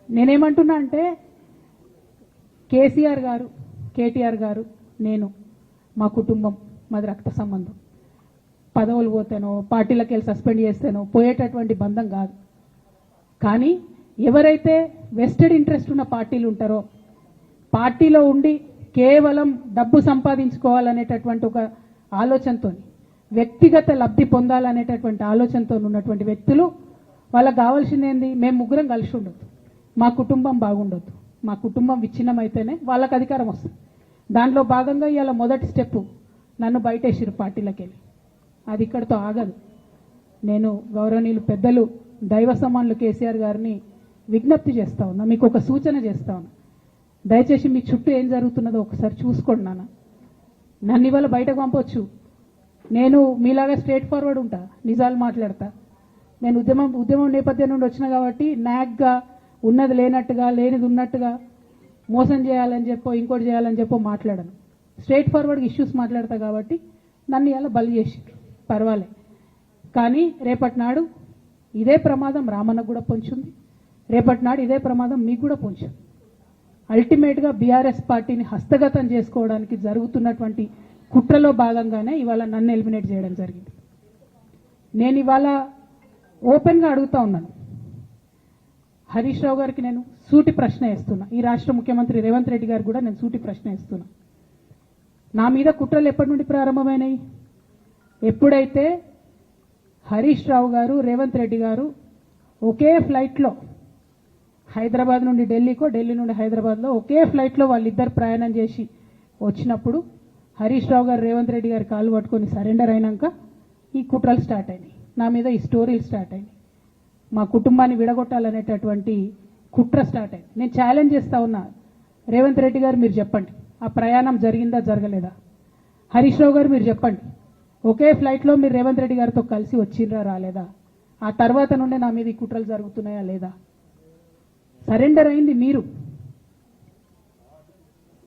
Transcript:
నేనేమంటున్నా అంటే కేసీఆర్ గారు, కేటీఆర్ గారు, నేను, మా కుటుంబం, మాది రక్త సంబంధం. పదవులు పోతేనో పార్టీలకు వెళ్ళి సస్పెండ్ చేస్తేనో పోయేటటువంటి బంధం కాదు. కానీ ఎవరైతే వెస్టెడ్ ఇంట్రెస్ట్ ఉన్న పార్టీలు ఉంటారో, పార్టీలో ఉండి కేవలం డబ్బు సంపాదించుకోవాలనేటటువంటి ఒక ఆలోచనతో, వ్యక్తిగత లబ్ధి పొందాలనేటటువంటి ఆలోచనతో ఉన్నటువంటి వ్యక్తులు, వాళ్ళకి కావాల్సింది ఏంది? మేము ముగ్గురం కలిసి ఉండొద్దు, మా కుటుంబం బాగుండొద్దు, మా కుటుంబం విచ్ఛిన్నమైతేనే వాళ్ళకి అధికారం వస్తుంది. దాంట్లో భాగంగా ఇవాళ మొదటి స్టెప్ నన్ను బయటేసిరు పార్టీలకు వెళ్ళి. అది ఇక్కడితో ఆగదు. నేను గౌరవనీయులు పెద్దలు దైవ సమానులు కేసీఆర్ గారిని విజ్ఞప్తి చేస్తా ఉన్నా, మీకు ఒక సూచన చేస్తా ఉన్నా. దయచేసి మీ చుట్టూ ఏం జరుగుతున్నదో ఒకసారి చూసుకోండి నాన్న. నన్ను ఇవాళ బయటకు పంపొచ్చు, నేను మీలాగా స్ట్రేట్ ఫార్వర్డ్ ఉంటా, నిజాలు మాట్లాడతా. నేను ఉద్యమం నేపథ్యం నుండి వచ్చిన కాబట్టి నాగ్గా ఉన్నది లేనట్టుగా, లేనిది ఉన్నట్టుగా, మోసం చేయాలని చెప్పో ఇంకోటి చేయాలని చెప్పో మాట్లాడను. స్ట్రేట్ ఫార్వర్డ్గా ఇష్యూస్ మాట్లాడతా కాబట్టి నన్ను ఇలా బలి చేసారు, పర్వాలే. కానీ రేపటి నాడు ఇదే ప్రమాదం రామన్నకు కూడా పొంచుంది, రేపటి నాడు ఇదే ప్రమాదం మీకు కూడా పొంచుంది. అల్టిమేట్గా బీఆర్ఎస్ పార్టీని హస్తగతం చేసుకోవడానికి జరుగుతున్నటువంటి కుట్రలో భాగంగానే ఇవాళ నన్ను ఎలిమినేట్ చేయడం జరిగింది. నేను ఇవాళ ఓపెన్గా అడుగుతా ఉన్నాను, హరీష్ రావు గారికి నేను సూటి ప్రశ్న వేస్తున్నా, ఈ రాష్ట్ర ముఖ్యమంత్రి రేవంత్ రెడ్డి గారు కూడా నేను సూటి ప్రశ్న వేస్తున్నా. నా మీద కుట్రలు ఎప్పటి నుండి ప్రారంభమైనాయి? ఎప్పుడైతే హరీష్ రావు గారు, రేవంత్ రెడ్డి గారు ఒకే ఫ్లైట్లో హైదరాబాద్ నుండి ఢిల్లీకో, ఢిల్లీ నుండి హైదరాబాద్లో ఒకే ఫ్లైట్లో వాళ్ళిద్దరు ప్రయాణం చేసి వచ్చినప్పుడు హరీష్ రావు గారు రేవంత్ రెడ్డి గారు కాలు పట్టుకొని సరెండర్ అయినాక ఈ కుట్రలు స్టార్ట్ అయినాయి, నా మీద ఈ స్టోరీలు స్టార్ట్ అయినాయి, మా కుటుంబాన్ని విడగొట్టాలనేటటువంటి కుట్ర స్టార్ట్ అయింది. నేను ఛాలెంజ్ చేస్తా ఉన్నా, రేవంత్ రెడ్డి గారు మీరు చెప్పండి, ఆ ప్రయాణం జరిగిందా జరగలేదా? హరీష్ రావు గారు మీరు చెప్పండి, ఒకే ఫ్లైట్లో మీరు రేవంత్ రెడ్డి గారితో కలిసి వచ్చిండ్రా రాలేదా? ఆ తర్వాత నుండే నా మీద ఈ కుట్రలు జరుగుతున్నాయా లేదా? సరెండర్ అయింది మీరు,